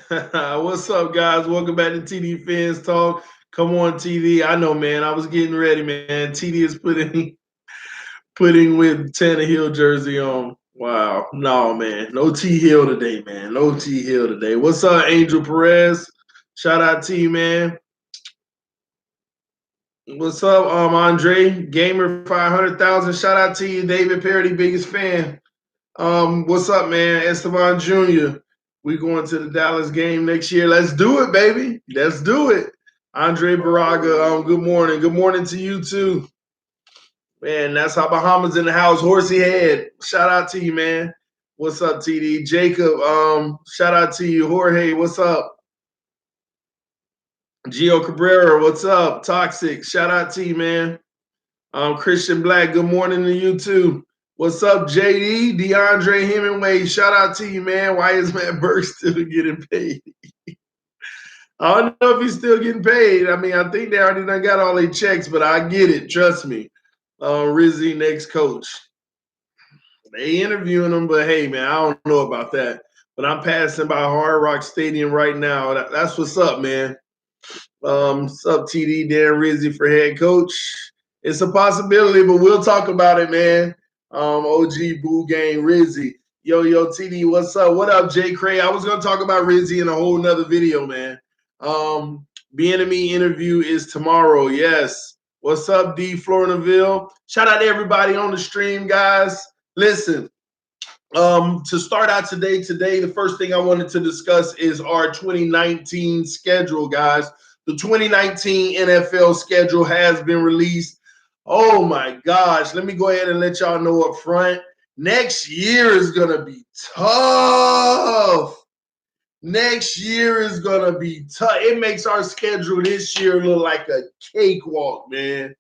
What's up, guys? Welcome back to TD Fans Talk. Come on, TD. I know, man. I was getting ready, man. TD is putting with Tannehill jersey on. Wow. No, man. No T Hill today, man. No T Hill today. What's up, Angel Perez? Shout out to you, man. What's up, Andre? Gamer 500,000. Shout out to you, David Parody, biggest fan. What's up, man? Esteban Jr. We going to the Dallas game next year. Let's do it, baby. Let's do it. Andre Baraga, good morning. Good morning to you too. Man, that's how Bahamas in the house. Horsey Head. Shout out to you, man. What's up, TD? Jacob, shout out to you. Jorge, what's up? Gio Cabrera, what's up? Toxic, shout out to you, man. Christian Black, good morning to you too. What's up, JD? DeAndre Hemingway, shout out to you, man. Why is Matt Burke still getting paid? I don't know if he's still getting paid. I mean, I think they already done got all their checks, but I get it. Trust me. Rizzy, next coach. They interviewing him, but hey, man, I don't know about that. But I'm passing by Hard Rock Stadium right now. That's what's up, man. What's up, TD? Dan Rizzy for head coach. It's a possibility, but we'll talk about it, man. OG Boo Gang Rizzy. Yo, TD, what's up? What up, Jay Cray? I was going to talk about Rizzy in a whole nother video, man. BNME interview is tomorrow. Yes. What's up, D Florinaville? Shout out to everybody on the stream, guys. Listen, to start out today, the first thing I wanted to discuss is our 2019 schedule, guys. The 2019 NFL schedule has been released. Oh my gosh. Let me go ahead and let y'all know up front. Next year is going to be tough. Next year is going to be tough. It makes our schedule this year look like a cakewalk, man.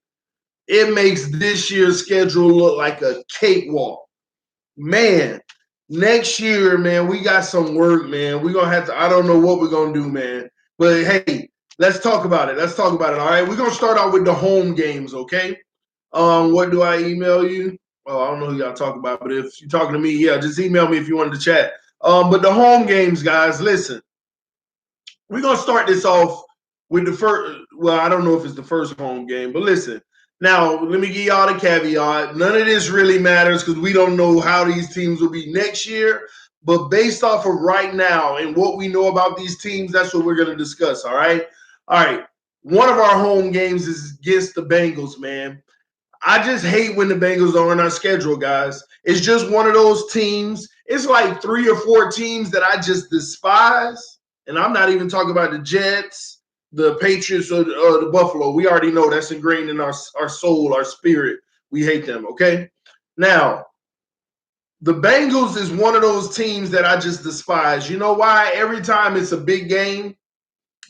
It makes this year's schedule look like a cakewalk. Man, next year, man, we got some work, man. We're going to have to, I don't know what we're going to do, man. But hey, let's talk about it. All right. We're going to start out with the home games, okay? What do I email you? Oh, I don't know who y'all talk about, but if you're talking to me, yeah, just email me if you wanted to chat. But the home games, guys, listen. We're going to start this off with the first, well, I don't know if it's the first home game, but listen. Now, let me give y'all the caveat. None of this really matters because we don't know how these teams will be next year. But based off of right now and what we know about these teams, that's what we're going to discuss, all right? All right. One of our home games is against the Bengals, man. I just hate when the Bengals are on our schedule, guys. It's just one of those teams. It's like 3 or 4 teams that I just despise. And I'm not even talking about the Jets, the Patriots, or the Buffalo. We already know that's ingrained in our soul, our spirit. We hate them, okay? Now, the Bengals is one of those teams that I just despise. You know why? Every time it's a big game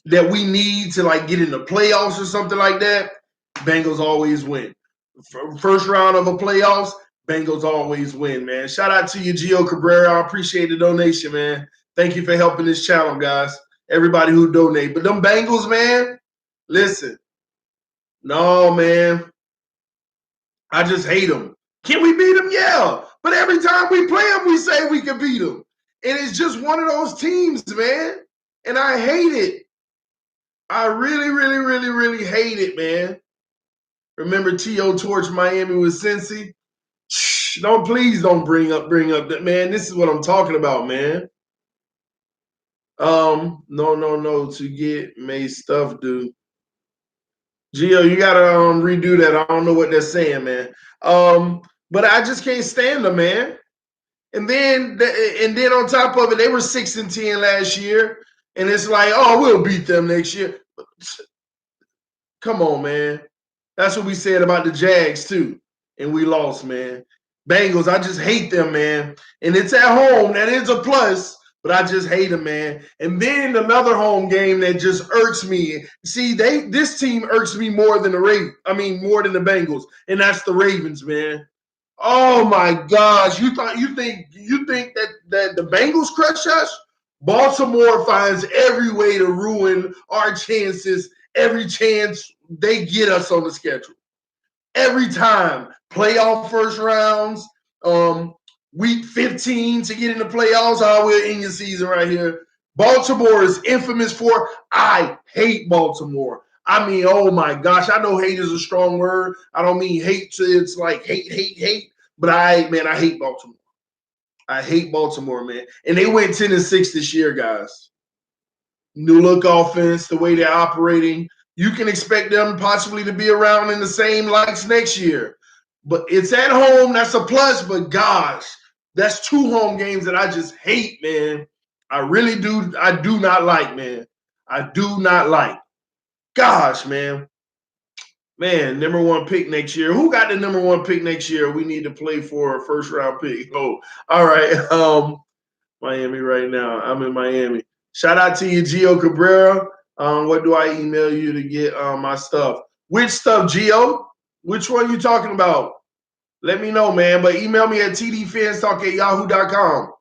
that we need to like get in the playoffs or something like that, Bengals always win. First round of a playoffs, Bengals always win, man. Shout out to you, Gio Cabrera. I appreciate the donation, man. Thank you for helping this channel, guys. Everybody who donate. But them Bengals, man, listen. No, man. I just hate them. Can we beat them? Yeah. But every time we play them, we say we can beat them. And it's just one of those teams, man. And I hate it. I really, really, really, really hate it, man. Remember T.O. Torch Miami with Cincy? Please don't bring up that, man. This is what I'm talking about, man. No, to get May stuff do. Gio, you gotta redo that. I don't know what they're saying, man. But I just can't stand them, man. And then on top of it, they were 6-10 last year, and it's like, oh, we'll beat them next year. Come on, man. That's what we said about the Jags too, and we lost, man. Bengals, I just hate them, man. And it's at home. That is a plus, but I just hate them, man. And then another home game that just irks me. See, this team irks me more than more than the Bengals, and that's the Ravens, man. Oh my gosh! You think that the Bengals crush us? Baltimore finds every way to ruin our chances. Every chance they get us on the schedule. Every time. Playoff first rounds, week 15 to get in the playoffs. We're in your season right here. Baltimore is infamous for. I hate Baltimore. I mean, oh my gosh, I know hate is a strong word. I don't mean hate to it's like hate. But I hate Baltimore. I hate Baltimore, man. And they went 10-6 this year, guys. New look offense, the way they're operating. You can expect them possibly to be around in the same likes next year. But it's at home. That's a plus. But gosh, that's 2 home games that I just hate, man. I really do. I do not like, man. I do not like. Gosh, man. Man, number 1 pick next year. Who got the number 1 pick next year? We need to play for a first round pick. Oh, all right. Miami right now. I'm in Miami. Shout out to you, Gio Cabrera. What do I email you to get my stuff? Which stuff, Gio? Which one you talking about? Let me know, man. But email me at tdfanstalk@yahoo.com.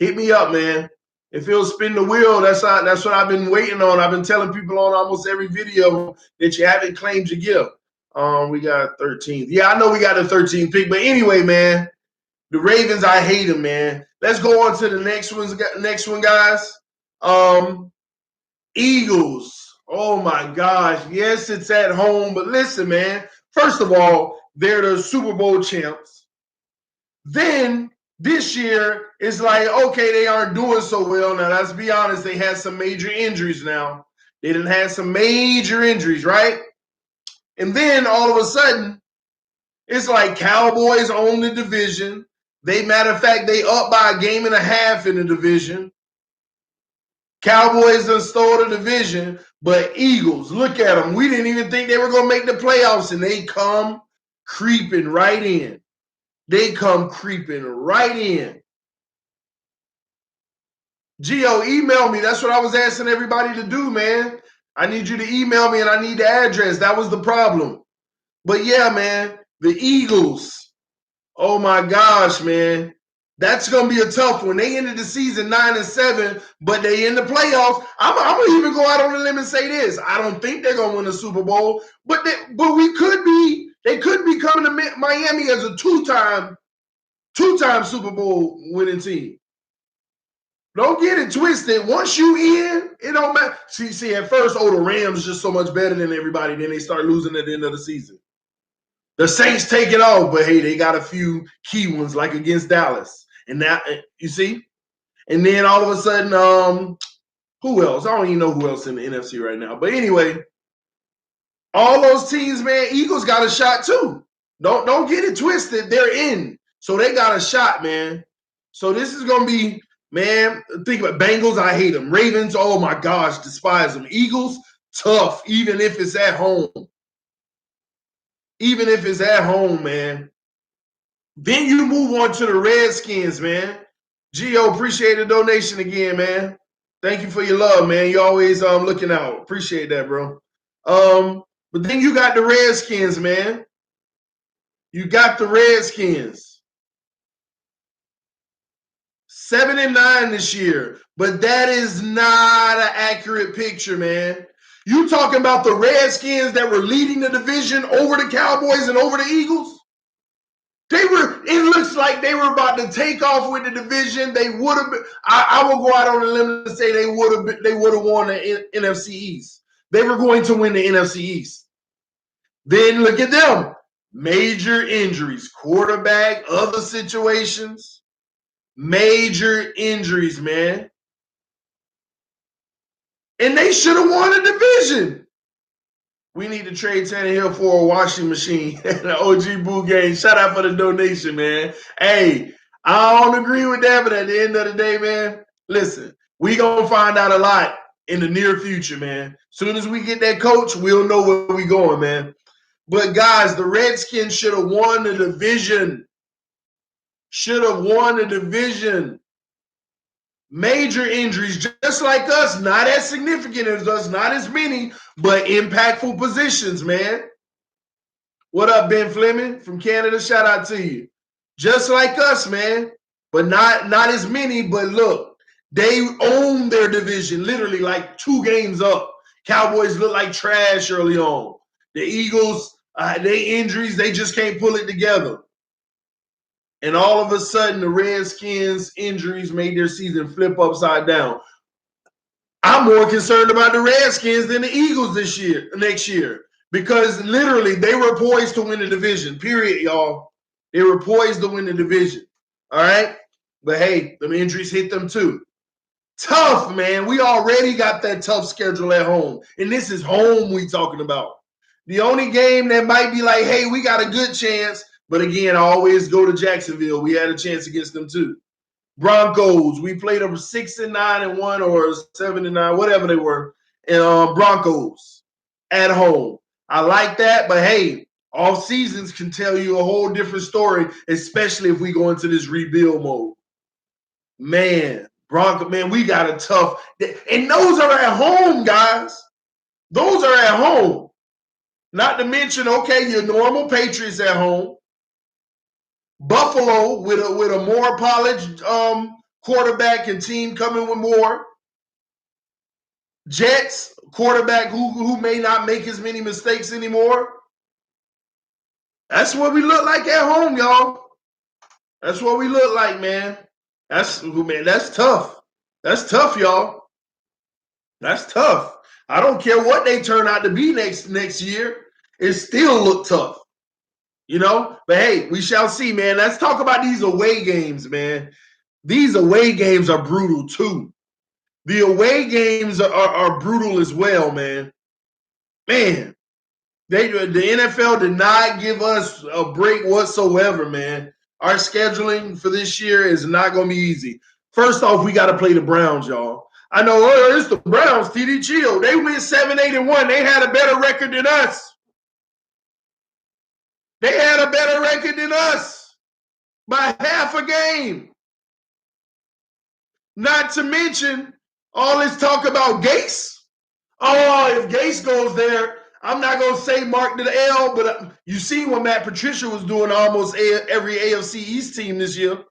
Hit me up, man. If it'll spin the wheel, that's what I've been waiting on. I've been telling people on almost every video that you haven't claimed your gift. We got 13th. Yeah, I know we got a 13th pick. But anyway, man, the Ravens, I hate them, man. Let's go on to the next one, guys. Eagles. Oh my gosh. Yes, it's at home, but listen, man. First of all, they're the Super Bowl champs. Then this year, it's like, okay, they aren't doing so well. Now, let's be honest, they had some major injuries now. They didn't have some major injuries, right? And then all of a sudden, it's like Cowboys own the division. Matter of fact, they up by a game and a half in the division. Cowboys done stole the division, but Eagles, look at them. We didn't even think they were going to make the playoffs, and they come creeping right in. They come creeping right in. Gio, email me. That's what I was asking everybody to do, man. I need you to email me, and I need the address. That was the problem. But yeah, man, the Eagles. Oh my gosh, man. That's going to be a tough one. They ended the season 9-7, but they in the playoffs. I'm going to even go out on a limb and say this. I don't think they're going to win the Super Bowl, but we could be. They could be coming to Miami as a two-time Super Bowl winning team. Don't get it twisted. Once you in, it don't matter. See, at first, the Rams just so much better than everybody. Then they start losing at the end of the season. The Saints take it off, but hey, they got a few key ones like against Dallas. And now, you see? And then all of a sudden, who else? I don't even know who else in the NFC right now. But anyway, all those teams, man, Eagles got a shot too. Don't get it twisted. They're in. So they got a shot, man. So this is going to be, man, think about Bengals. I hate them. Ravens, oh my gosh, despise them. Eagles, tough, even if it's at home. Even if it's at home, man. Then you move on to the Redskins, man. Gio, appreciate the donation again, man. Thank you for your love, man. You always looking out. Appreciate that, bro. But then you got the Redskins, man. You got the Redskins. 7-9 this year. But that is not an accurate picture, man. You talking about the Redskins that were leading the division over the Cowboys and over the Eagles? It looks like they were about to take off with the division. They would have been. I will go out on a limb and say they would have won the NFC East. They were going to win the NFC East. Then look at them. Major injuries, quarterback, other situations. Major injuries, man. And they should have won the division. We need to trade Tannehill for a washing machine. The OG Boo Gang. Shout out for the donation, man. Hey, I don't agree with that, but at the end of the day, man, listen, we going to find out a lot in the near future, man. Soon as we get that coach, we'll know where we going, man. But, guys, the Redskins should have won the division. Should have won the division. Major injuries, just like us, not as significant as us, not as many, but impactful positions, man. What up, Ben Fleming from Canada? Shout out to you. Just like us, man, but not as many. But look, they own their division, literally like 2 games up. Cowboys look like trash early on. The Eagles, they injuries, they just can't pull it together. And all of a sudden, the Redskins' injuries made their season flip upside down. I'm more concerned about the Redskins than the Eagles next year, because literally they were poised to win the division. Period, y'all. They were poised to win the division. All right, but hey, the injuries hit them too. Tough, man. We already got that tough schedule at home, and this is home we talking about. The only game that might be like, hey, we got a good chance, but again, I always go to Jacksonville. We had a chance against them too. Broncos, we played them 6-9-1 or 7-9, whatever they were. And Broncos at home. I like that, but hey, all seasons can tell you a whole different story, especially if we go into this rebuild mode. Man, Bronco, man, we got a tough, and those are at home, guys. Those are at home. Not to mention, okay, your normal Patriots at home. Buffalo with a more polished quarterback and team coming with more. Jets quarterback who may not make as many mistakes anymore. That's what we look like at home, y'all. That's what we look like, man. That's tough. That's tough, y'all. That's tough. I don't care what they turn out to be next year. It still look tough. You know, but hey, we shall see, man. Let's talk about these away games, man. These away games are brutal too. The away games are brutal as well, man. Man, the NFL did not give us a break whatsoever, man. Our scheduling for this year is not going to be easy. First off, we got to play the Browns, y'all. I know, it's the Browns, TD Chill. They went 7-8-1. They had a better record than us. They had a better record than us by half a game. Not to mention all this talk about Gase. Oh, if Gase goes there, I'm not going to say mark to the L, but you see what Matt Patricia was doing to almost every AFC East team this year.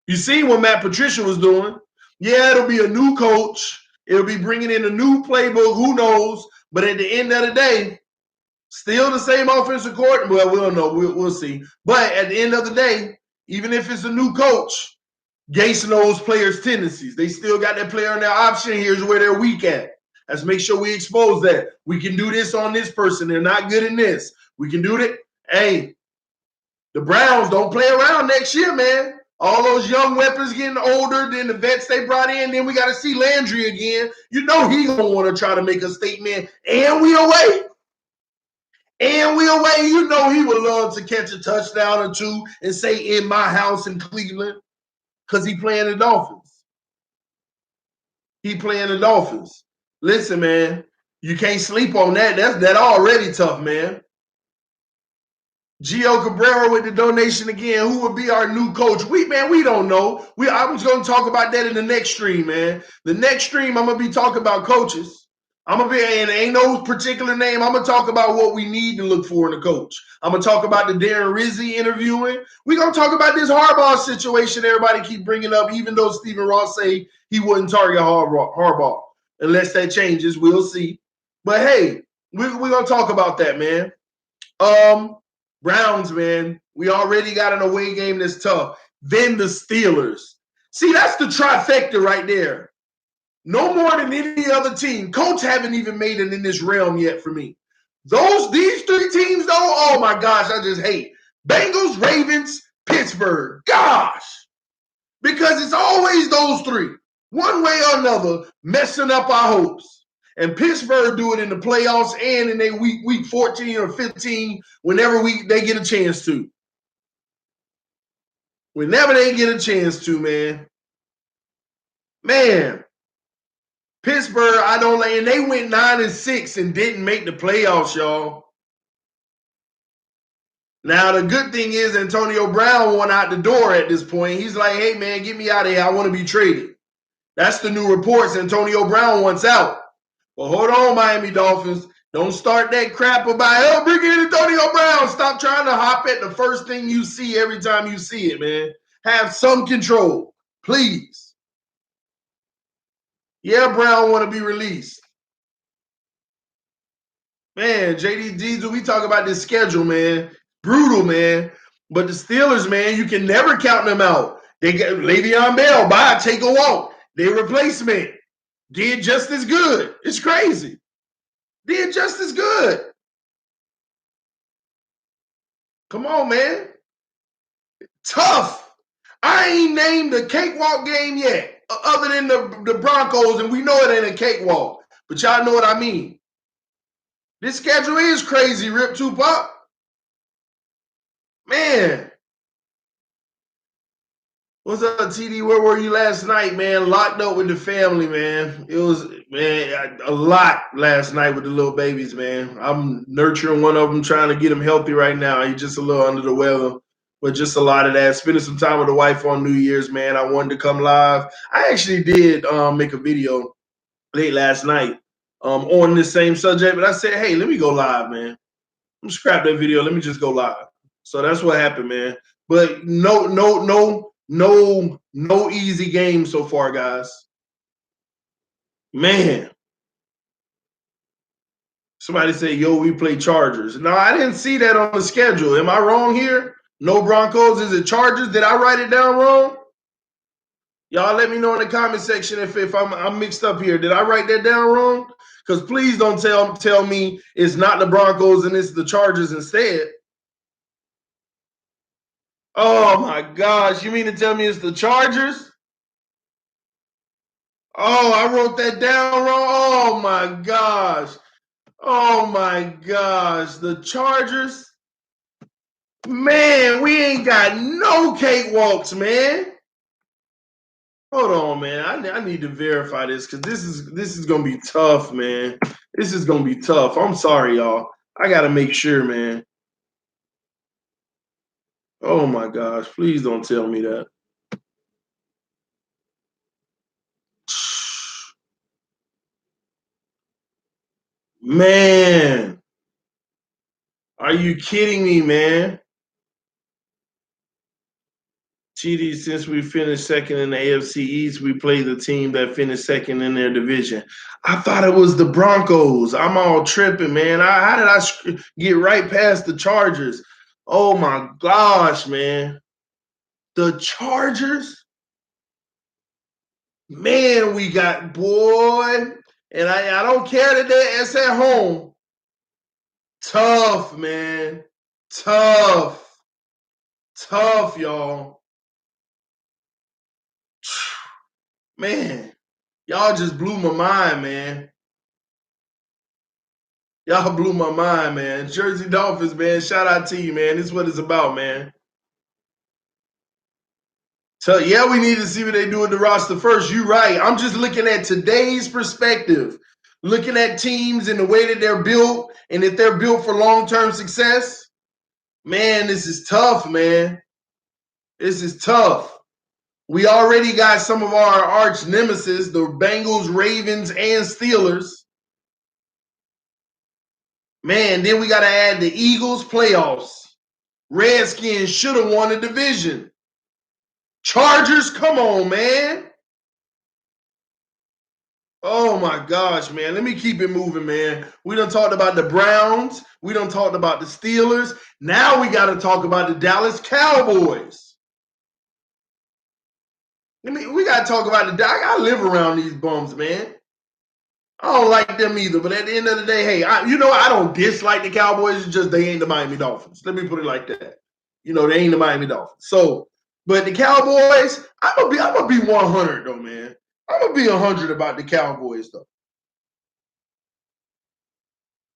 You see what Matt Patricia was doing. Yeah, it'll be a new coach. It'll be bringing in a new playbook. Who knows? But at the end of the day, still the same offensive coordinator. Well, we don't know. We'll see. But at the end of the day, even if it's a new coach, Gase knows players' tendencies. They still got that player on their option. Here's where they're weak at. Let's make sure we expose that. We can do this on this person. They're not good in this. We can do that. Hey, the Browns don't play around next year, man. All those young weapons getting older than the vets they brought in. Then we got to see Landry again. You know he going to want to try to make a statement. And we away. And we away. You know he would love to catch a touchdown or two and say, in my house in Cleveland, because he playing the Dolphins. He playing the Dolphins. Listen, man, you can't sleep on that. That already tough, man. Gio Cabrera with the donation again. Who would be our new coach? We don't know. I was going to talk about that in the next stream, man. The next stream, I'm going to be talking about coaches. I'm going to be, and ain't no particular name. I'm going to talk about what we need to look for in a coach. I'm going to talk about the Darren Rizzi interviewing. We're going to talk about this Harbaugh situation everybody keep bringing up, even though Stephen Ross say he wouldn't target Harbaugh. Unless that changes, we'll see. But hey, we're going to talk about that, man. Browns, man, we already got an away game that's tough. Then the Steelers. See, that's the trifecta right there. No more than any other team. Colts haven't even made it in this realm yet for me. These three teams, though, oh my gosh, I just hate. Bengals, Ravens, Pittsburgh. Gosh. Because it's always those three, one way or another, messing up our hopes. And Pittsburgh do it in the playoffs and in their week 14 or 15, whenever they get a chance to. Whenever they get a chance to, man. Man, Pittsburgh, I don't like, and they went 9-6 and didn't make the playoffs, y'all. Now, the good thing is Antonio Brown went out the door at this point. He's like, hey, man, get me out of here. I want to be traded. That's the new reports. Antonio Brown wants out. Well, hold on, Miami Dolphins. Don't start that crap about, bring in Antonio Brown. Stop trying to hop at the first thing you see every time you see it, man. Have some control, please. Yeah, Brown want to be released. Man, JD Diesel, we talk about this schedule, man. Brutal, man. But the Steelers, man, you can never count them out. They get Le'Veon Bell, bye, take a walk. Their replacement. Did just as good. It's crazy. Did just as good. Come on, man. Tough. I ain't named a cakewalk game yet, other than the Broncos, and we know it ain't a cakewalk. But y'all know what I mean. This schedule is crazy, Rip Tupac. Man. What's up, TD? Where were you last night, man? Locked up with the family, man. It was, man, a lot last night with the little babies, man. I'm nurturing one of them, trying to get him healthy right now. He's just a little under the weather, but just a lot of that. Spending some time with the wife on New Year's, man. I wanted to come live. I actually did make a video late last night on this same subject, but I said, hey, let me go live, man. I'm scrap that video. Let me just go live. So that's what happened, man. But no easy game so far, guys. Man. Somebody say, yo, we play Chargers. No, I didn't see that on the schedule. Am I wrong here? No Broncos. Is it Chargers? Did I write it down wrong? Y'all let me know in the comment section if I'm mixed up here. Did I write that down wrong? Because please don't tell me it's not the Broncos and it's the Chargers instead. Oh my gosh. You mean to tell me it's the Chargers? Oh, I wrote that down wrong. Oh my gosh. Oh my gosh. The Chargers. Man, we ain't got no cakewalks, man. Hold on, man. I need to verify this because this is gonna be tough, man. This is gonna be tough. I'm sorry, y'all. I gotta make sure, man. Oh my gosh. Please don't tell me that. Man. Are you kidding me, man? TD, since we finished second in the AFC East, we played the team that finished second in their division. I thought it was the Broncos. I'm all tripping, man. How did I get right past the Chargers? Oh my gosh, man. The Chargers? Man, we got, boy. And I don't care that it's at home. Tough, man. Tough. Tough, y'all. Man, y'all just blew my mind, man. Y'all blew my mind, man. Jersey Dolphins, man. Shout out to you, man. This is what it's about, man. So, yeah, we need to see what they do with the roster first. You're right. I'm just looking at today's perspective, looking at teams and the way that they're built, and if they're built for long-term success. Man, this is tough, man. This is tough. We already got some of our arch nemesis, the Bengals, Ravens, and Steelers. Man, then we got to add the Eagles playoffs. Redskins should have won the division. Chargers, come on, man. Oh my gosh, man. Let me keep it moving, man. We done talked about the Browns. We done talked about the Steelers. Now we got to talk about the Dallas Cowboys. We got to talk about I live around these bums, man. I don't like them either, but at the end of the day, hey, I don't dislike the Cowboys. It's just they ain't the Miami Dolphins. Let me put it like that. They ain't the Miami Dolphins. So, but the Cowboys, I'm gonna be 100 though, man. I'm gonna be 100 about the Cowboys though.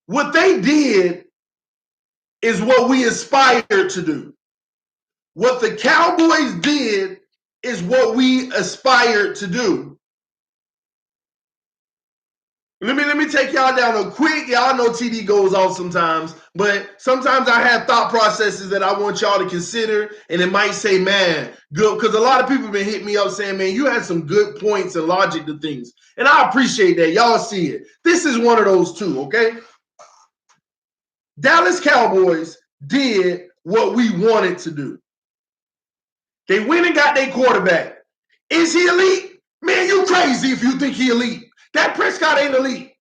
What they did is what we aspired to do. What the Cowboys did is what we aspired to do. Let me take y'all down a quick. Y'all know TD goes off sometimes, but sometimes I have thought processes that I want y'all to consider, and it might say, man, good, because a lot of people have been hitting me up saying, man, you had some good points and logic to things, and I appreciate that. Y'all see it. This is one of those too, okay? Dallas Cowboys did what we wanted to do. They went and got their quarterback. Is he elite? Man, you crazy if you think he elite. Dak Prescott ain't elite.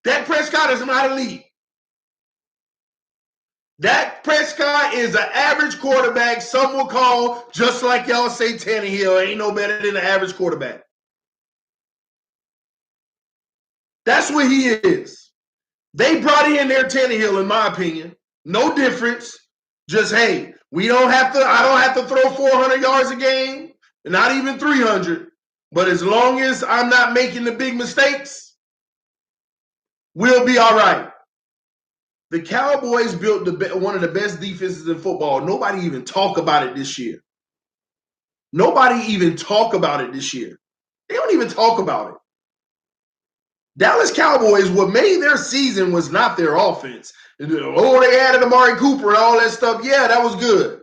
Dak Prescott is not elite. Dak Prescott is an average quarterback. Some will call, just like y'all say Tannehill, ain't no better than an average quarterback. That's what he is. They brought in their Tannehill, in my opinion. No difference. Just, hey, I don't have to throw 400 yards a game, not even 300. But as long as I'm not making the big mistakes, we'll be all right. The Cowboys built one of the best defenses in football. Nobody even talk about it this year. Nobody even talk about it this year. They don't even talk about it. Dallas Cowboys, what made their season was not their offense. Oh, they added Amari Cooper and all that stuff. Yeah, that was good.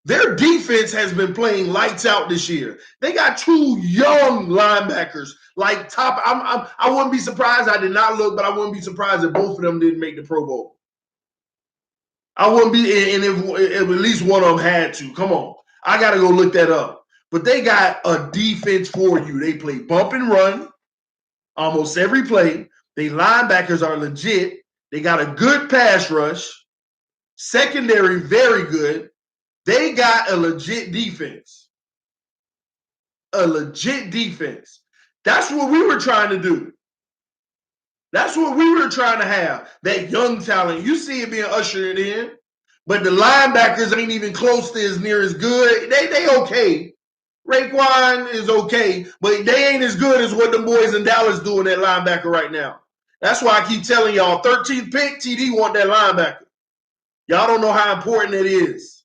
Their defense has been playing lights out this year. They got two young linebackers, like top. I wouldn't be surprised. I did not look, but I wouldn't be surprised if both of them didn't make the Pro Bowl. I wouldn't be, and if at least one of them had to. Come on, I got to go look that up. But they got a defense for you. They play bump and run almost every play. They linebackers are legit. They got a good pass rush. Secondary, very good. They got a legit defense. A legit defense. That's what we were trying to do. That's what we were trying to have. That young talent. You see it being ushered in. But the linebackers ain't even close to as near as good. They okay. Raekwon is okay, but they ain't as good as what the boys in Dallas doing at linebacker right now. That's why I keep telling y'all, 13th pick, TD want that linebacker. Y'all don't know how important it is.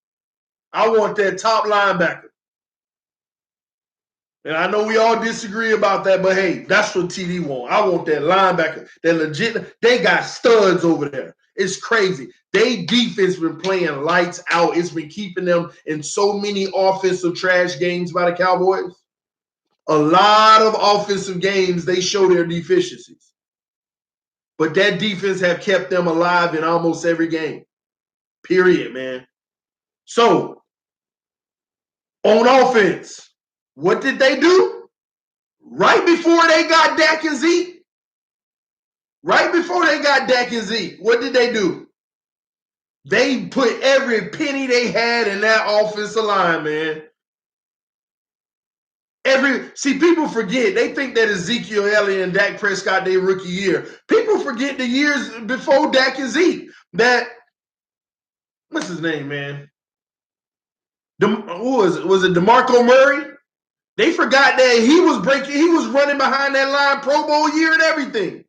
I want that top linebacker. And I know we all disagree about that, but hey, that's what TD want. I want that linebacker. That legit. They got studs over there. It's crazy. They defense been playing lights out. It's been keeping them in so many offensive trash games by the Cowboys. A lot of offensive games, they show their deficiencies. But that defense have kept them alive in almost every game. Period, man. So, on offense, what did they do? Right before they got Dak and Zeke, what did they do? They put every penny they had in that offensive line, man. People forget. They think that Ezekiel Elliott and Dak Prescott their rookie year. People forget the years before Dak and Zeke. What's his name, man? Who was it? Was it DeMarco Murray? They forgot that he was running behind that line Pro Bowl year and everything.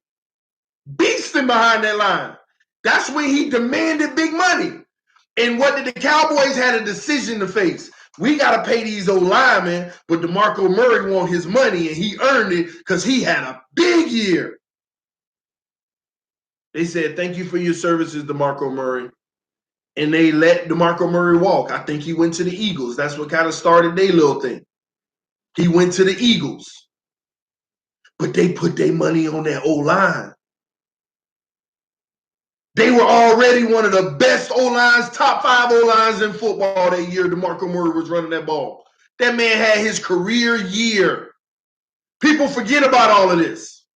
Beasting behind that line. That's when he demanded big money. And what did the Cowboys had a decision to face? We got to pay these old linemen, but DeMarco Murray want his money, and he earned it because he had a big year. They said, thank you for your services, DeMarco Murray. And they let DeMarco Murray walk. I think he went to the Eagles. That's what kind of started their little thing. He went to the Eagles. But they put their money on that O-line. They were already one of the best O-lines, top 5 O-lines in football that year DeMarco Murray was running that ball. That man had his career year. People forget about all of this.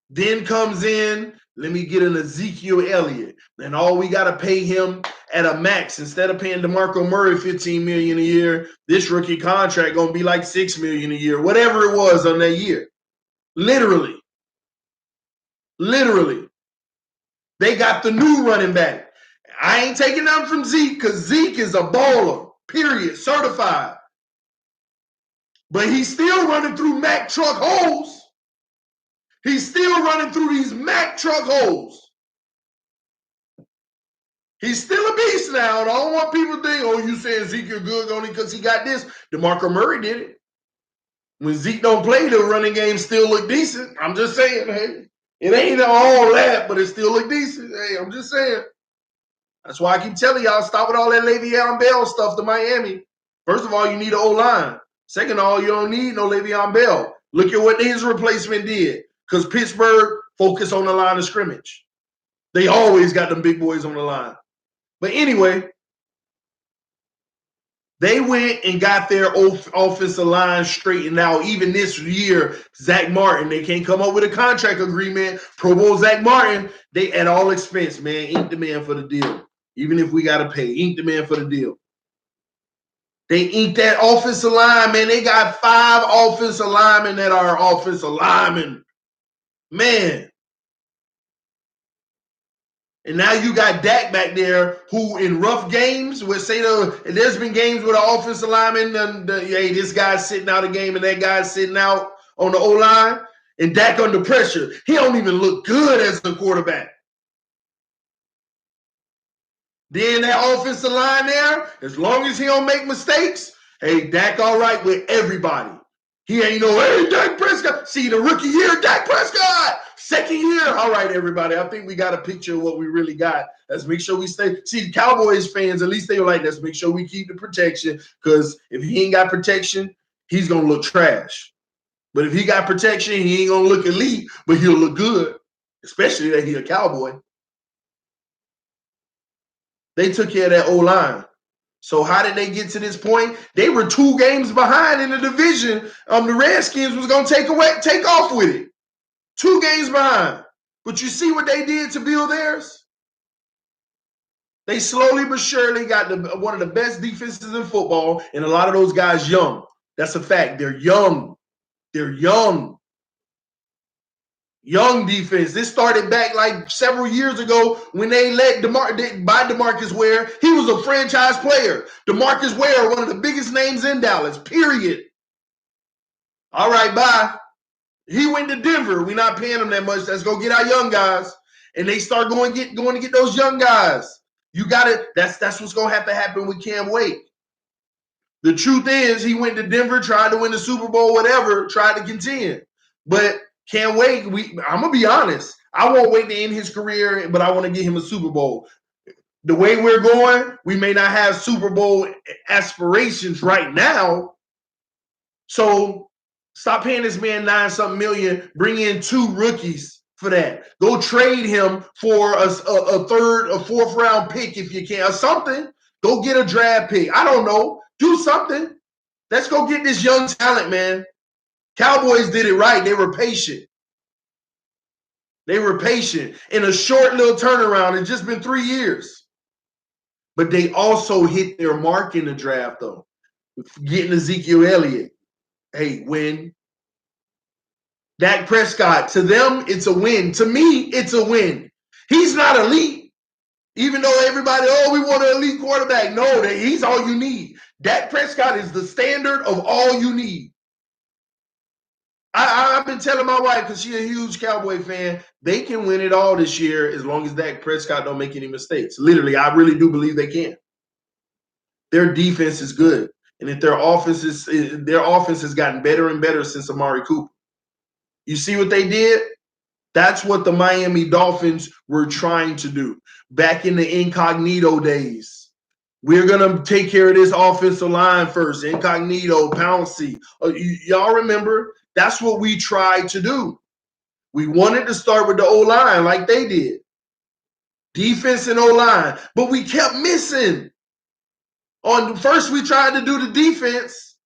Then comes in, let me get an Ezekiel Elliott. And all we got to pay him at a max. Instead of paying DeMarco Murray $15 million a year, this rookie contract going to be like $6 million a year, whatever it was on that year. Literally. They got the new running back. I ain't taking nothing from Zeke because Zeke is a baller, period, certified. But he's still running through Mack truck holes. He's still running through these Mack truck holes. He's still a beast now. And I don't want people to think, oh, you saying Ezekiel good only because he got this. DeMarco Murray did it. When Zeke don't play, the running game still look decent. I'm just saying, hey. It ain't all that, but it still look decent. Hey, I'm just saying. That's why I keep telling y'all, stop with all that Le'Veon Bell stuff to Miami. First of all, you need an O-line. Second of all, you don't need no Le'Veon Bell. Look at what his replacement did. Because Pittsburgh focused on the line of scrimmage. They always got them big boys on the line. But anyway, they went and got their offensive line straightened out. Even this year, Zach Martin, they can't come up with a contract agreement. Pro Bowl Zach Martin, they at all expense, man. Ink the man for the deal. Even if we got to pay, ink the man for the deal. They inked that offensive line, man. They got 5 offensive linemen that are offensive linemen. Man. And now you got Dak back there who in rough games, there's been games where the offensive lineman, hey, this guy's sitting out a game and that guy's sitting out on the O-line, and Dak under pressure. He don't even look good as a quarterback. Then that offensive line there, as long as he don't make mistakes, hey, Dak all right with everybody. He ain't no, hey, Dak Prescott. See, the rookie year, Dak Prescott. Second year, all right, everybody. I think we got a picture of what we really got. Let's make sure we stay. See, the Cowboys fans, at least they were like, let's make sure we keep the protection, because if he ain't got protection, he's going to look trash. But if he got protection, he ain't going to look elite, but he'll look good, especially that he a Cowboy. They took care of that O-line. So how did they get to this point? They were 2 games behind in the division. The Redskins was going to take off with it. 2 games behind. But you see what they did to build theirs? They slowly but surely got one of the best defenses in football, and a lot of those guys young. That's a fact. They're young. They're young. Young defense. This started back like several years ago when they let DeMarcus Ware. He was a franchise player. DeMarcus Ware, one of the biggest names in Dallas, period. All right, bye. He went to Denver. We're not paying him that much. Let's go get our young guys. And they start going to get those young guys. You got it. That's what's going to have to happen with Cam Wake. The truth is, he went to Denver, tried to win the Super Bowl, whatever, tried to contend. But Cam Wake, I'm going to be honest. I won't wait to end his career, but I want to get him a Super Bowl. The way we're going, we may not have Super Bowl aspirations right now. So stop paying this man $9-something million, bring in 2 rookies for that. Go trade him for a third, a 4th round pick if you can, or something. Go get a draft pick. I don't know. Do something. Let's go get this young talent, man. Cowboys did it right. They were patient. They were patient. In a short little turnaround, it's just been 3 years. But they also hit their mark in the draft, though. Getting Ezekiel Elliott. Hey, win. Dak Prescott, to them, it's a win. To me, it's a win. He's not elite. Even though everybody, we want an elite quarterback. No, he's all you need. Dak Prescott is the standard of all you need. I've been telling my wife, because she's a huge Cowboy fan, they can win it all this year as long as Dak Prescott don't make any mistakes. Literally, I really do believe they can. Their defense is good. And if their offense has gotten better and better since Amari Cooper. You see what they did? That's what the Miami Dolphins were trying to do back in the incognito days. We're going to take care of this offensive line first. Incognito, Pouncey. Y'all remember? That's what we tried to do. We wanted to start with the O-line like they did. Defense and O-line. But we kept missing. First, we tried to do the defense,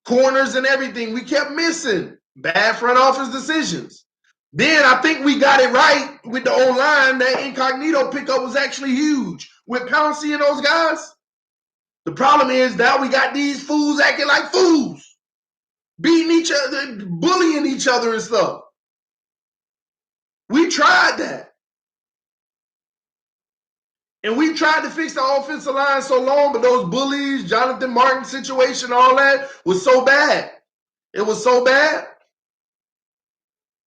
corners and everything. We kept missing. Bad front office decisions. Then I think we got it right with the O-line. That incognito pickup was actually huge with Pouncey and those guys. The problem is now we got these fools acting like fools, beating each other, bullying each other and stuff. We tried that. And we tried to fix the offensive line so long, but those bullies, Jonathan Martin situation, all that was so bad. It was so bad.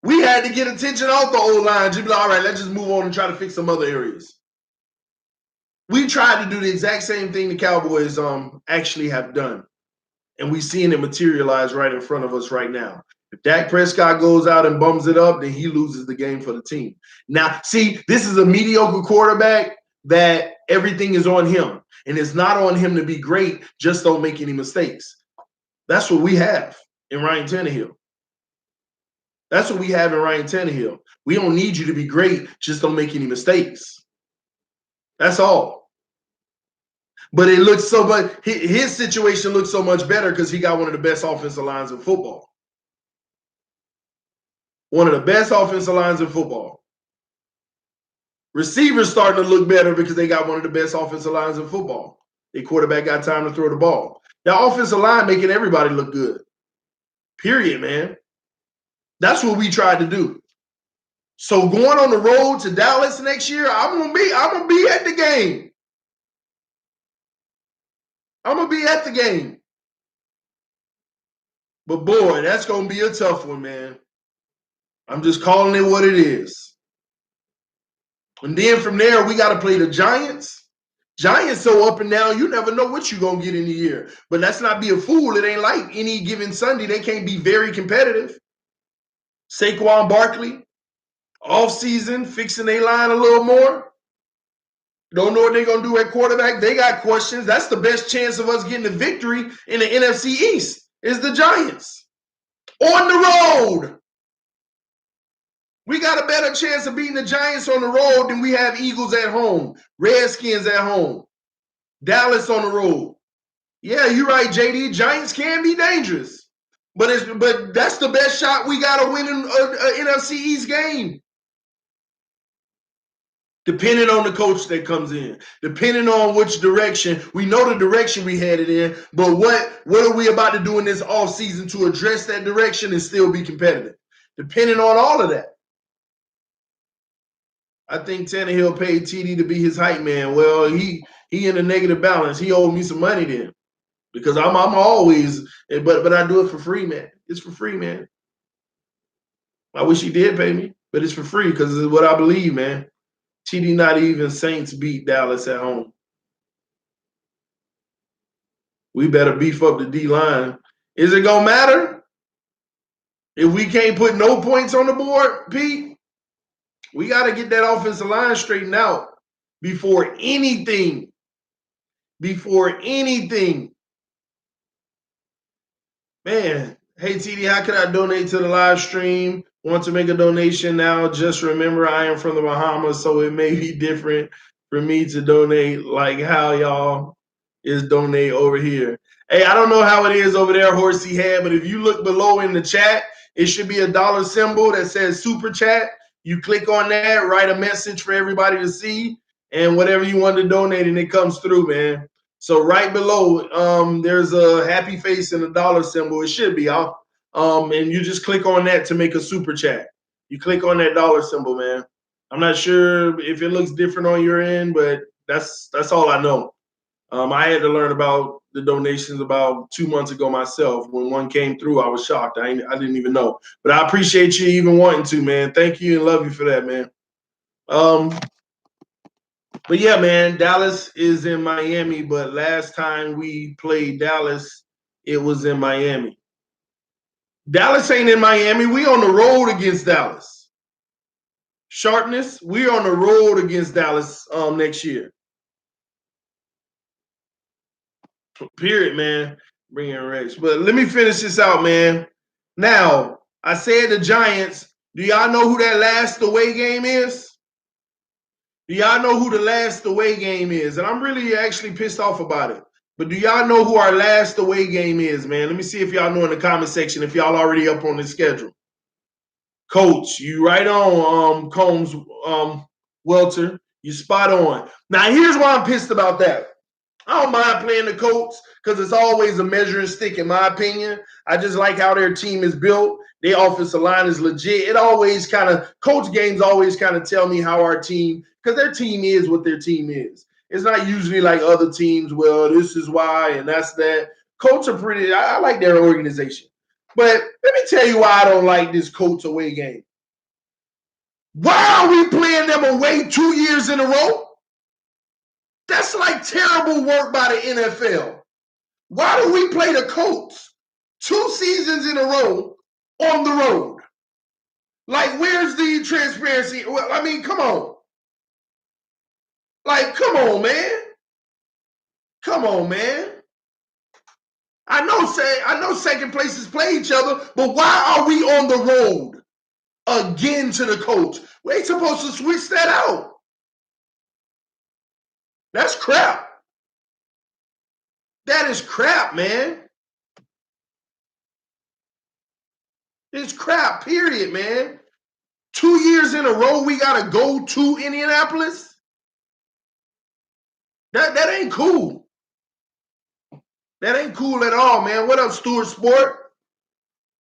We had to get attention off the O-line. Just be like, all right, let's just move on and try to fix some other areas. We tried to do the exact same thing the Cowboys actually have done. And we're seeing it materialize right in front of us right now. If Dak Prescott goes out and bums it up, then he loses the game for the team. Now, see, this is a mediocre quarterback that everything is on him. And it's not on him to be great, just don't make any mistakes. That's what we have in Ryan Tannehill. That's what we have in Ryan Tannehill. We don't need you to be great, just don't make any mistakes. That's all. But it looks so much, his situation looks so much better because he got one of the best offensive lines in football. One of the best offensive lines in football. Receivers starting to look better because they got one of the best offensive lines in football. The quarterback got time to throw the ball. That offensive line making everybody look good. Period, man. That's what we tried to do. So going on the road to Dallas next year, I'm gonna be at the game. I'm gonna be at the game. But boy, that's gonna be a tough one, man. I'm just calling it what it is. And then from there, we got to play the Giants. Giants so up and down, you never know what you're going to get in the year. But let's not be a fool. It ain't like any given Sunday. They can't be very competitive. Saquon Barkley, offseason, fixing their line a little more. Don't know what they're going to do at quarterback. They got questions. That's the best chance of us getting a victory in the NFC East is the Giants. On the road. We got a better chance of beating the Giants on the road than we have Eagles at home, Redskins at home, Dallas on the road. Yeah, you're right, JD. Giants can be dangerous, but that's the best shot we got to win in an NFC East game. Depending on the coach that comes in, depending on which direction, we know the direction we headed in, but what are we about to do in this offseason to address that direction and still be competitive? Depending on all of that. I think Tannehill paid TD to be his hype man. Well, he in a negative balance. He owed me some money then because I'm always, but I do it for free, man. It's for free, man. I wish he did pay me, but it's for free because it's what I believe, man. TD not even Saints beat Dallas at home. We better beef up the D-line. Is it going to matter if we can't put no points on the board, Pete? We got to get that offensive line straightened out before anything. Before anything. Man, hey TD, how can I donate to the live stream? Want to make a donation now? Just remember I am from the Bahamas, so it may be different for me to donate like how y'all is donate over here. Hey, I don't know how it is over there, Horsey Head, but if you look below in the chat, it should be a dollar symbol that says super chat. You click on that, write a message for everybody to see, and whatever you want to donate, and it comes through, man. So right below, there's a happy face and a dollar symbol. It should be off. And you just click on that to make a super chat. You click on that dollar symbol, man. I'm not sure if it looks different on your end, but that's all I know. I had to learn about the donations about 2 months ago myself. When one came through, I was shocked. I didn't even know. But I appreciate you even wanting to, man. Thank you and love you for that, man. But yeah, man, Dallas is in Miami. But last time we played Dallas, it was in Miami. Dallas ain't in Miami. We on the road against Dallas. Sharpness, we're on the road against Dallas next year. Period, man. Bring in Rex. But let me finish this out, man. Now, I said the Giants. Do y'all know who that last away game is? Do y'all know who the last away game is? And I'm really actually pissed off about it. But do y'all know who our last away game is, man? Let me see if y'all know in the comment section if y'all already up on the schedule. Coach, you right on, Combs, Welter. You spot on. Now, here's why I'm pissed about that. I don't mind playing the Colts because it's always a measuring stick, in my opinion. I just like how their team is built. Their offensive line is legit. It always kind of – Colts games always kind of tell me how our team – because their team is what their team is. It's not usually like other teams, well, this is why and that's that. Colts are pretty – I like their organization. But let me tell you why I don't like this Colts away game. Why are we playing them away 2 years in a row? That's like terrible work by the NFL. Why do we play the Colts 2 seasons in a row on the road? Like, where's the transparency? Well, I mean, come on. Like, come on, man. Come on, man. I know second places play each other, but why are we on the road again to the Colts? We ain't supposed to switch that out. That's crap. That is crap, man. It's crap, period, man. 2 years in a row, we got to go to Indianapolis? That ain't cool. That ain't cool at all, man. What up, Stuart Sport?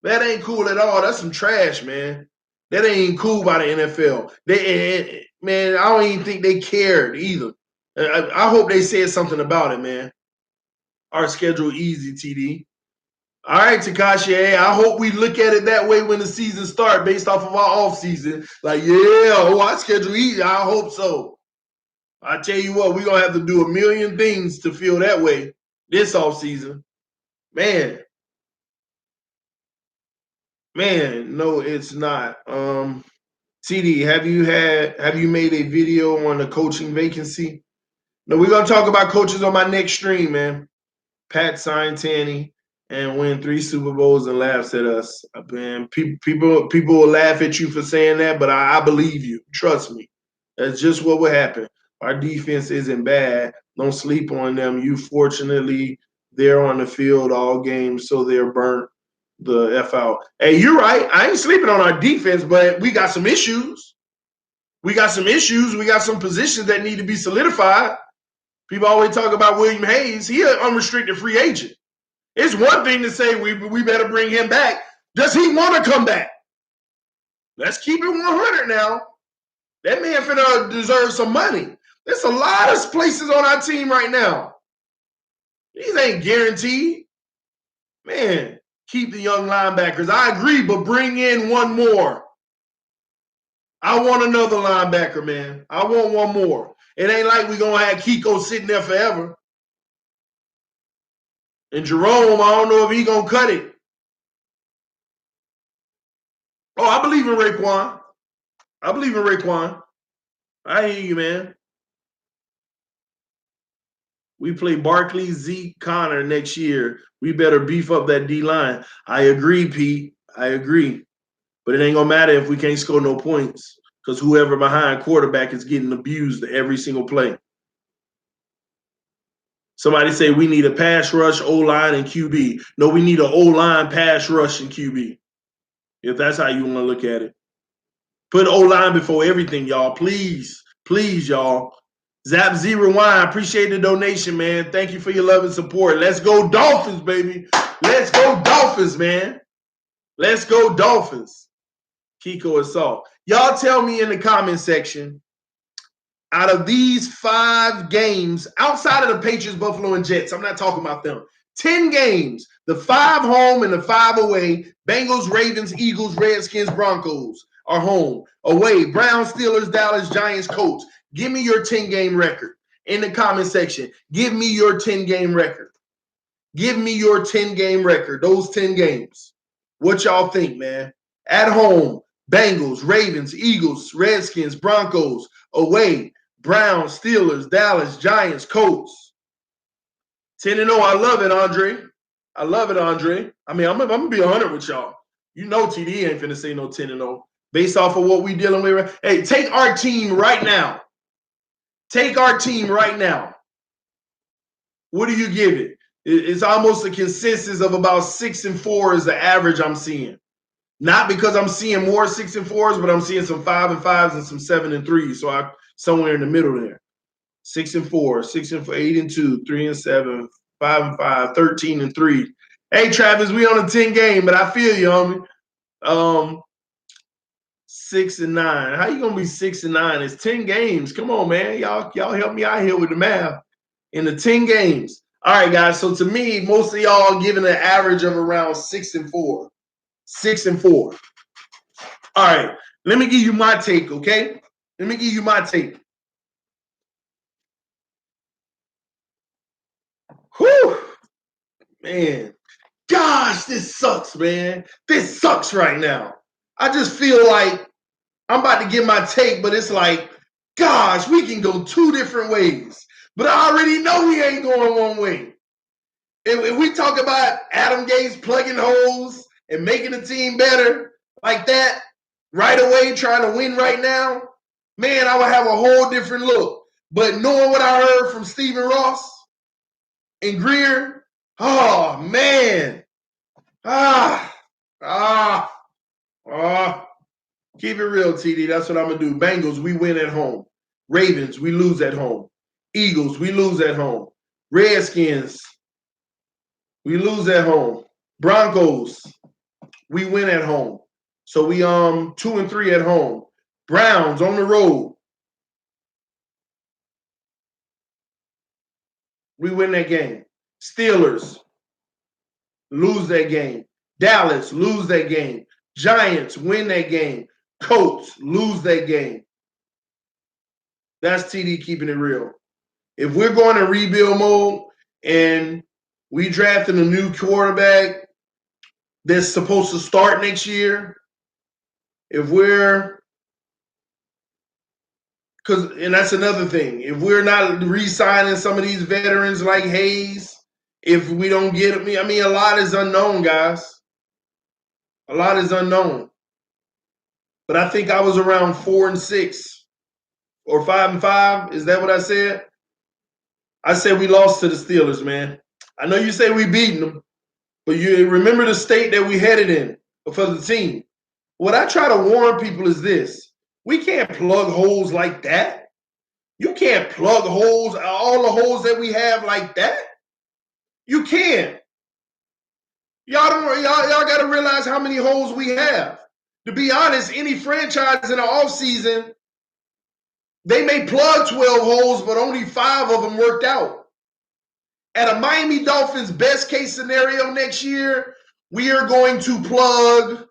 That ain't cool at all. That's some trash, man. That ain't cool by the NFL. Man, I don't even think they cared either. I hope they said something about it, man. Our schedule easy, TD. All right, Takashi. Hey, I hope we look at it that way when the season starts, based off of our off season. Like, our schedule easy. I hope so. I tell you what, we're gonna have to do a million things to feel that way this off season. Man, no, it's not. TD, have you made a video on the coaching vacancy? No, we're gonna talk about coaches on my next stream, man. Pat signed Tanny and win 3 Super Bowls and laughs at us. Man, people will laugh at you for saying that, but I believe you. Trust me. That's just what will happen. Our defense isn't bad. Don't sleep on them. You fortunately they're on the field all game, so they're burnt the F out. Hey, you're right. I ain't sleeping on our defense, but we got some issues. We got some issues. We got some positions that need to be solidified. People always talk about William Hayes. He an unrestricted free agent. It's one thing to say we better bring him back. Does he want to come back? Let's keep it 100 now. That man finna deserve some money. There's a lot of places on our team right now. These ain't guaranteed. Man, keep the young linebackers. I agree, but bring in one more. I want another linebacker, man. I want one more. It ain't like we're going to have Kiko sitting there forever. And Jerome, I don't know if he's going to cut it. Oh, I believe in Raekwon. I hear you, man. We play Barkley, Zeke, Connor next year. We better beef up that D-line. I agree, Pete. I agree. But it ain't going to matter if we can't score no points because whoever behind quarterback is getting abused every single play. Somebody say we need a pass rush, O-line, and QB. No, we need an O-line, pass rush, and QB. If that's how you want to look at it. Put O-line before everything, y'all. Please, y'all. Zap Z Rewind, appreciate the donation, man. Thank you for your love and support. Let's go Dolphins, baby. Let's go Dolphins, man. Let's go Dolphins. Kiko Assault. Y'all tell me in the comment section, out of these 5 games, outside of the Patriots, Buffalo, and Jets, I'm not talking about them. 10 games, the 5 home and the 5 away, Bengals, Ravens, Eagles, Redskins, Broncos are home. Away, Browns, Steelers, Dallas, Giants, Colts. Give me your 10-game record in the comment section. Give me your 10-game record. Give me your 10-game record, those 10 games. What y'all think, man? At home, Bengals, Ravens, Eagles, Redskins, Broncos. Away, Browns, Steelers, Dallas, Giants, Colts. 10-0. I love it, Andre. I mean, I'm going to be 100 with y'all. You know TD ain't finna say no 10-0. Based off of what we dealing with. Hey, take our team right now. What do you give it? It's almost a consensus of about 6-4 is the average I'm seeing. Not because I'm seeing more 6-4s, but I'm seeing some 5-5s and some 7-3. So I'm somewhere in the middle there. 6-4, 6-4, 8-2, 3-7, 5-5, 13-3. Hey, Travis, we on a 10 game, but I feel you, homie. 6-9. How you gonna be 6-9? It's 10 games. Come on, man. Y'all help me out here with the math. In the 10 games. All right, guys. So to me, most of y'all giving an average of around 6-4. 6-4. All right. Let me give you my take, okay? Let me give you my take. Whew. Man. Gosh, this sucks, man. This sucks right now. I just feel like I'm about to get my take, but it's like, gosh, we can go 2 different ways. But I already know we ain't going one way. If we talk about Adam Gase plugging holes and making the team better like that right away, trying to win right now, man, I would have a whole different look. But knowing what I heard from Stephen Ross and Greer, oh, man. Keep it real, TD. That's what I'm going to do. Bengals, we win at home. Ravens, we lose at home. Eagles, we lose at home. Redskins, we lose at home. Broncos, we win at home. So we 2-3 at home. Browns on the road. We win that game. Steelers lose that game. Dallas lose that game. Giants win that game. Colts lose that game. That's TD keeping it real. If we're going to rebuild mode and we drafting a new quarterback that's supposed to start next year, if we're and that's another thing. If we're not re-signing some of these veterans like Hayes, if we don't get them, I mean, a lot is unknown, guys. A lot is unknown. But I think I was around 4-6 or 5-5. Is that what I said? I said we lost to the Steelers, man. I know you say we beaten them, but you remember the state that we headed in for the team. What I try to warn people is this. We can't plug holes like that. You can't plug holes, all the holes that we have like that. You can't. Y'all got to realize how many holes we have. To be honest, any franchise in the offseason, they may plug 12 holes, but only 5 of them worked out. At a Miami Dolphins best case scenario next year, we are going to plug,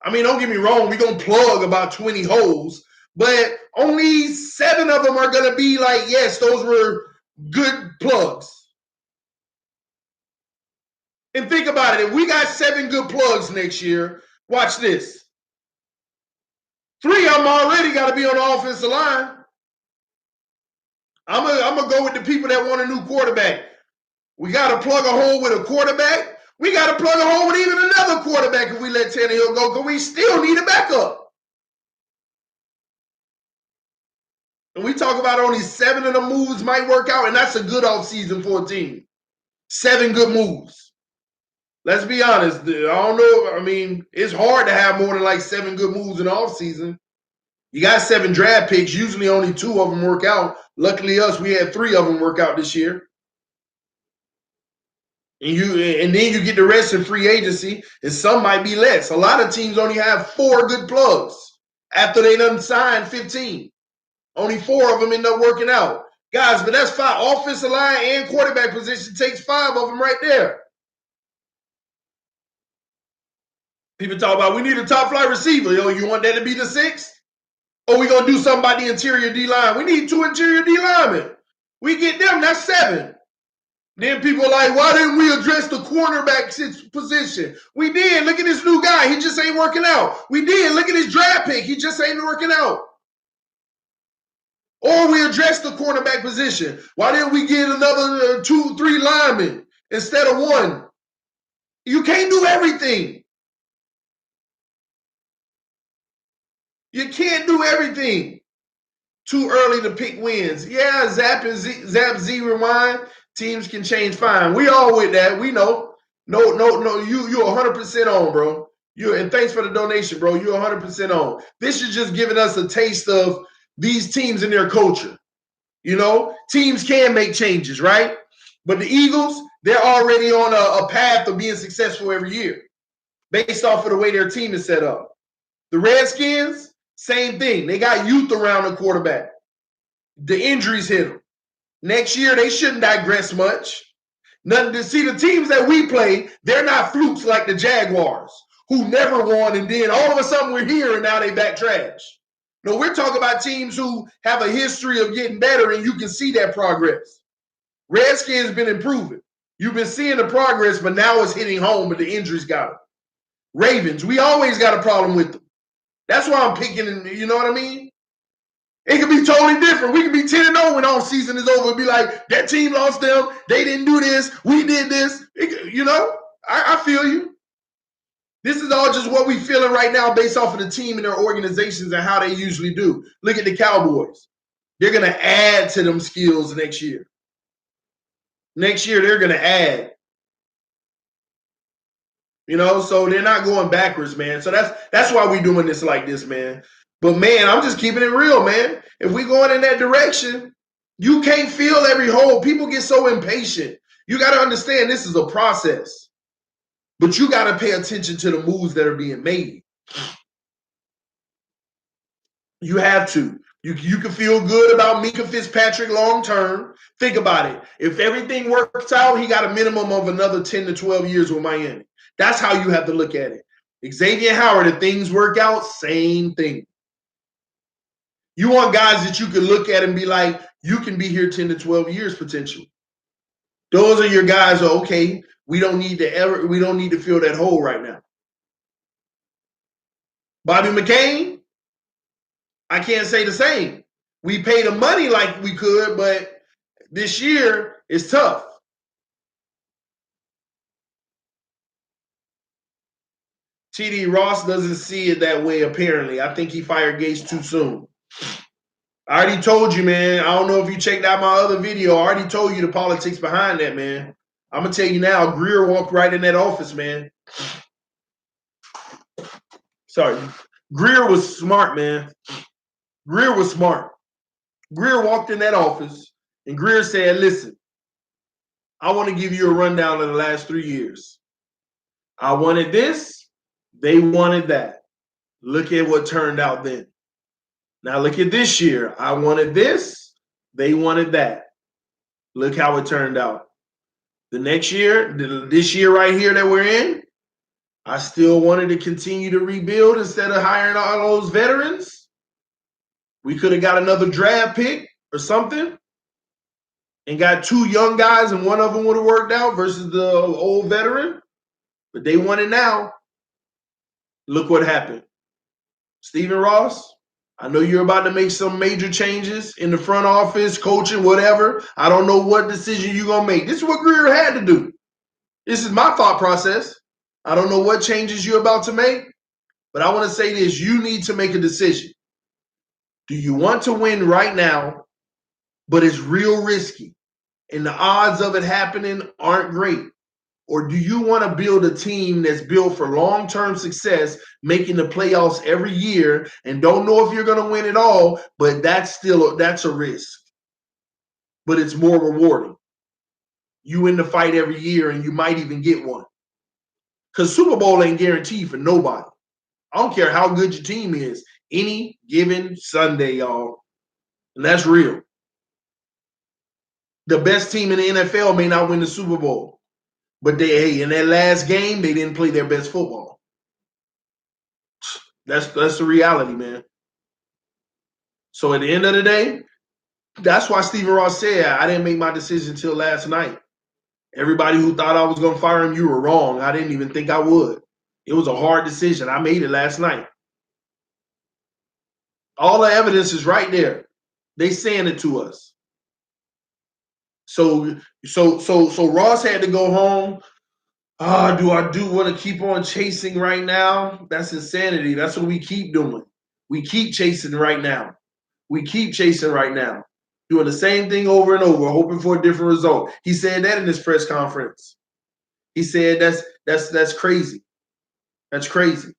I mean, don't get me wrong, we're going to plug about 20 holes, but only 7 of them are going to be like, yes, those were good plugs. And think about it. If we got 7 good plugs next year, watch this. 3 of them already got to be on the offensive line. I'm going to go with the people that want a new quarterback. We got to plug a hole with a quarterback. We got to plug a hole with even another quarterback if we let Tannehill go, because we still need a backup. And we talk about only 7 of the moves might work out, and that's a good offseason for a team. 7 good moves. Let's be honest. I don't know. I mean, it's hard to have more than like 7 good moves in the offseason. You got 7 draft picks. Usually only 2 of them work out. Luckily us, we had 3 of them work out this year. And then you get the rest in free agency, and some might be less. A lot of teams only have 4 good plugs after they done signed 15. Only 4 of them end up working out. Guys, but that's 5. Offensive line and quarterback position takes 5 of them right there. People talk about we need a top flight receiver. Yo, you want that to be the 6th? Or we going to do something about the interior D-line? We need 2 interior D-linemen. We get them, that's 7. Then people are like, why didn't we address the cornerback position? We did. Look at this new guy. He just ain't working out. We did. Look at his draft pick. He just ain't working out. Or we addressed the cornerback position. Why didn't we get another 2, 3 linemen instead of 1? You can't do everything. You can't do everything. Too early to pick wins. Yeah, zap Z rewind. Teams can change fine. We all with that. We know. No. You're 100% on, bro. And thanks for the donation, bro. You're 100% on. This is just giving us a taste of these teams and their culture. You know, teams can make changes, right? But the Eagles, they're already on a path of being successful every year based off of the way their team is set up. The Redskins, same thing. They got youth around the quarterback. The injuries hit them. Next year, they shouldn't digress much. Nothing to see the teams that we play, they're not flukes like the Jaguars, who never won, and then all of a sudden we're here and now they back trash. No, we're talking about teams who have a history of getting better, and you can see that progress. Redskins been improving. You've been seeing the progress, but now it's hitting home, but the injuries got them. Ravens, we always got a problem with them. That's why I'm picking, you know what I mean? It could be totally different. We could be 10-0 when all season is over and be like, that team lost them. They didn't do this. We did this. I feel you. This is all just what we feeling right now based off of the team and their organizations and how they usually do. Look at the Cowboys. They're going to add to them skills next year. Next year, they're going to add. So they're not going backwards, man. So that's why we're doing this like this, man. But, man, I'm just keeping it real, man. If we're going in that direction, you can't fill every hole. People get so impatient. You got to understand this is a process. But you got to pay attention to the moves that are being made. You have to. You can feel good about Minka Fitzpatrick long term. Think about it. If everything works out, he got a minimum of another 10 to 12 years with Miami. That's how you have to look at it. Xavier Howard, if things work out, same thing. You want guys that you can look at and be like, you can be here 10 to 12 years potentially. Those are your guys who are okay. We don't need to fill that hole right now. Bobby McCain, I can't say the same. We pay the money like we could, but this year is tough. TD Ross doesn't see it that way, apparently. I think he fired Gates too soon. I already told you, man. I don't know if you checked out my other video. I already told you the politics behind that, man. I'm going to tell you now, Greer walked right in that office, man. Sorry. Greer was smart, man. Greer was smart. Greer walked in that office, and Greer said, listen, I want to give you a rundown of the last 3 years. I wanted this. They wanted that. Look at what turned out then. Now look at this year. I wanted this. They wanted that. Look how it turned out. The next year, this year right here that we're in, I still wanted to continue to rebuild instead of hiring all those veterans. We could have got another draft pick or something and got 2 young guys and one of them would have worked out versus the old veteran. But they want it now. Look what happened. Stephen Ross, I know you're about to make some major changes in the front office, coaching, whatever. I don't know what decision you're going to make. This is what Greer had to do. This is my thought process. I don't know what changes you're about to make, but I want to say this. You need to make a decision. Do you want to win right now, but it's real risky, and the odds of it happening aren't great? Or do you want to build a team that's built for long-term success, making the playoffs every year, and don't know if you're going to win it all, but that's a risk. But it's more rewarding. You win the fight every year, and you might even get one. Because Super Bowl ain't guaranteed for nobody. I don't care how good your team is. Any given Sunday, y'all. And that's real. The best team in the NFL may not win the Super Bowl. But in that last game, they didn't play their best football. That's the reality, man. So at the end of the day, that's why Stephen Ross said, I didn't make my decision until last night. Everybody who thought I was going to fire him, you were wrong. I didn't even think I would. It was a hard decision. I made it last night. All the evidence is right there. They saying it to us. So Ross had to go home. Do I want to keep on chasing right now? That's insanity. That's what we keep doing. We keep chasing right now. We keep chasing right now. Doing the same thing over and over, hoping for a different result. He said that in his press conference. He said that's crazy. That's crazy.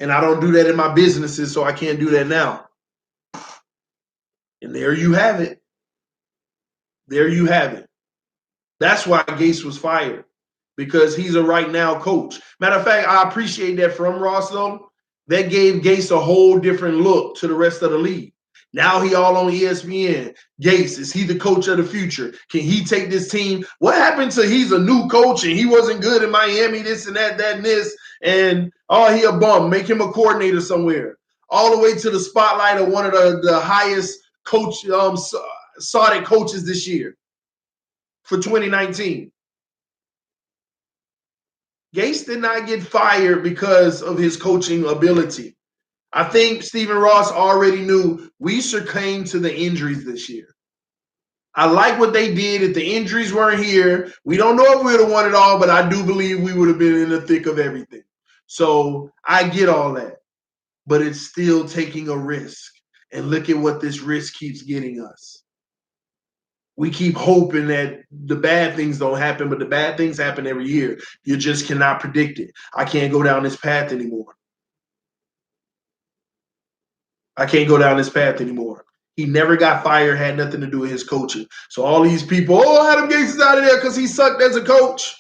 And I don't do that in my businesses, so I can't do that now. And there you have it. There you have it. That's why Gates was fired, because he's a right now coach. Matter of fact, I appreciate that from Ross, though. That gave Gates a whole different look to the rest of the league. Now he all on ESPN. Gates, is he the coach of the future? Can he take this team? What happened to he's a new coach and he wasn't good in Miami, this and that and this, and he a bum. Make him a coordinator somewhere. All the way to the spotlight of one of the highest sought coaches this year for 2019. Gates did not get fired because of his coaching ability. I think Stephen Ross already knew we succumbed to the injuries this year. I like what they did. If the injuries weren't here, we don't know if we would have won it all, but I do believe we would have been in the thick of everything. So I get all that, but it's still taking a risk. And look at what this risk keeps getting us. We keep hoping that the bad things don't happen, but the bad things happen every year. You just cannot predict it. I can't go down this path anymore. I can't go down this path anymore. He never got fired, had nothing to do with his coaching. So all these people, Adam Gates is out of there because he sucked as a coach.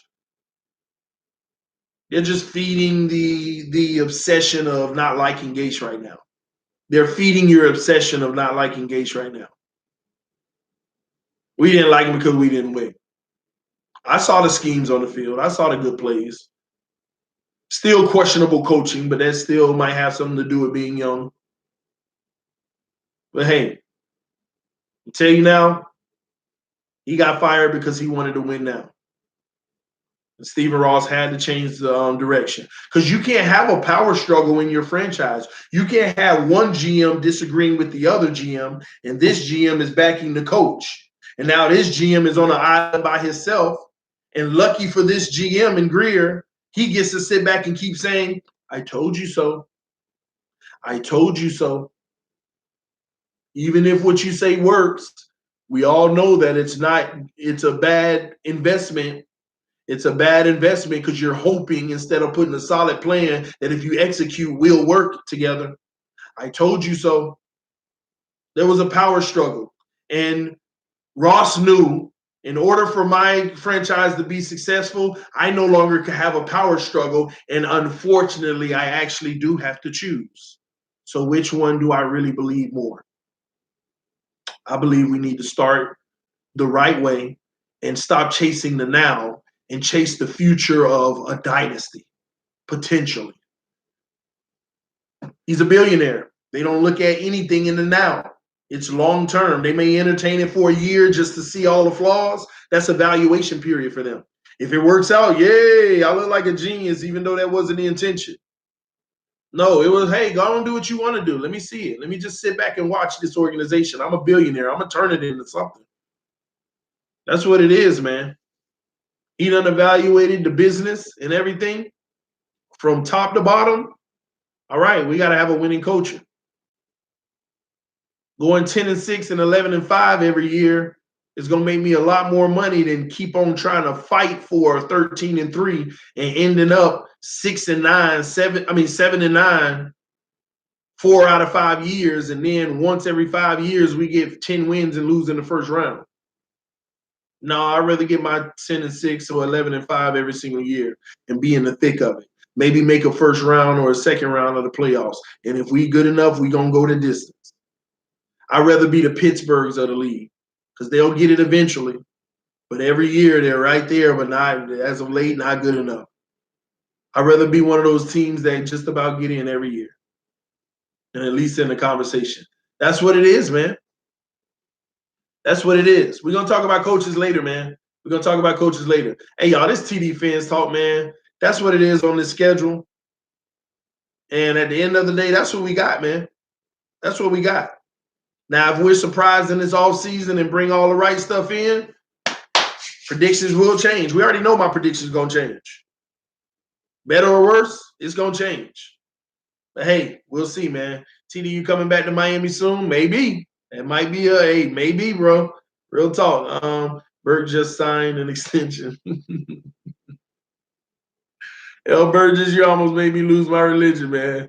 They're just feeding the obsession of not liking Gase right now. They're feeding your obsession of not liking Gase right now. We didn't like him because we didn't win. I saw the schemes on the field. I saw the good plays. Still questionable coaching, but that still might have something to do with being young. But hey, I tell you now, he got fired because he wanted to win now. And Stephen Ross had to change the direction because you can't have a power struggle in your franchise. You can't have one GM disagreeing with the other GM, and this GM is backing the coach. And now this GM is on an island by himself. And lucky for this GM and Greer, he gets to sit back and keep saying, I told you so. I told you so. Even if what you say works, we all know that it's a bad investment. It's a bad investment because you're hoping instead of putting a solid plan that if you execute, we'll work together. I told you so. There was a power struggle. And Ross knew in order for my franchise to be successful, I no longer can have a power struggle. And unfortunately, I actually do have to choose. So which one do I really believe more? I believe we need to start the right way and stop chasing the now and chase the future of a dynasty, potentially. He's a billionaire. They don't look at anything in the now. It's long term. They may entertain it for a year just to see all the flaws. That's a valuation period for them. If it works out, yay, I look like a genius, even though that wasn't the intention. No, it was, hey, go and do what you want to do. Let me see it. Let me just sit back and watch this organization. I'm a billionaire. I'm going to turn it into something. That's what it is, man. He done evaluated the business and everything from top to bottom. All right, we got to have a winning culture. Going 10-6 and 11-5 every year is going to make me a lot more money than keep on trying to fight for 13-3 and ending up 6-9, 7-9, 4 out of 5 years, and then once every 5 years we get 10 wins and lose in the first round. No, I'd rather get my 10-6 or 11-5 every single year and be in the thick of it. Maybe make a first round or a second round of the playoffs. And if we good enough, we going to go the distance. I'd rather be the Pittsburghs of the league because they'll get it eventually. But every year they're right there, but not as of late, not good enough. I'd rather be one of those teams that just about get in every year and at least in the conversation. That's what it is, man. That's what it is. We're going to talk about coaches later, man. We're going to talk about coaches later. Hey, y'all, this TD Fans Talk, man. That's what it is on this schedule. And at the end of the day, that's what we got, man. That's what we got. Now, if we're surprised in this offseason and bring all the right stuff in, predictions will change. We already know my predictions going to change. Better or worse, it's going to change. But, hey, we'll see, man. TD, you coming back to Miami soon? Maybe. It might be maybe, bro. Real talk. Burke just signed an extension. L. Burgess, you almost made me lose my religion, man.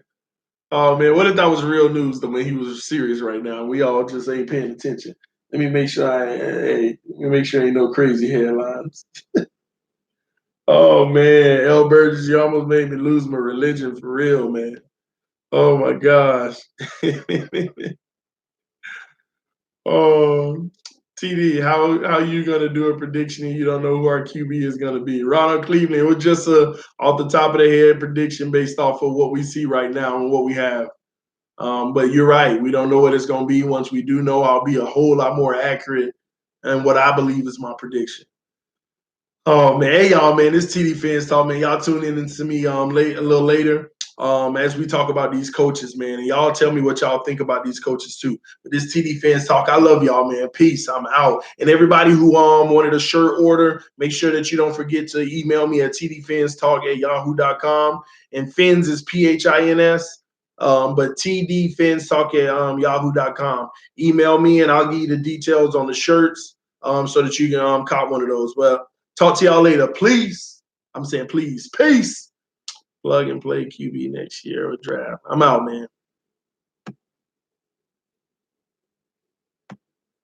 Oh, man, what if that was real news, though, when he was serious right now? We all just ain't paying attention. Let me make sure ain't no crazy headlines. Oh, man, L. Burgess, you almost made me lose my religion for real, man. Oh, my gosh. Oh, TD, how you gonna do a prediction and you don't know who our QB is gonna be? Ronald Cleveland, it was just a off the top of the head prediction based off of what we see right now and what we have. But you're right, we don't know what it's gonna be. Once we do know, I'll be a whole lot more accurate in what I believe is my prediction. Oh man, hey y'all, man, this TD Fans Talk, man. Y'all tune in to me a little later. As we talk about these coaches, man, and y'all tell me what y'all think about these coaches too. But this TD Fans Talk, I love y'all, man. Peace. I'm out. And everybody who wanted a shirt order, make sure that you don't forget to email me at tdfanstalk@yahoo.com. And Fins is PHINS. But tdfanstalk@yahoo.com. Email me and I'll give you the details on the shirts so that you can cop one of those. Well, talk to y'all later. Please. I'm saying please. Peace. Plug and play QB next year or draft. I'm out, man.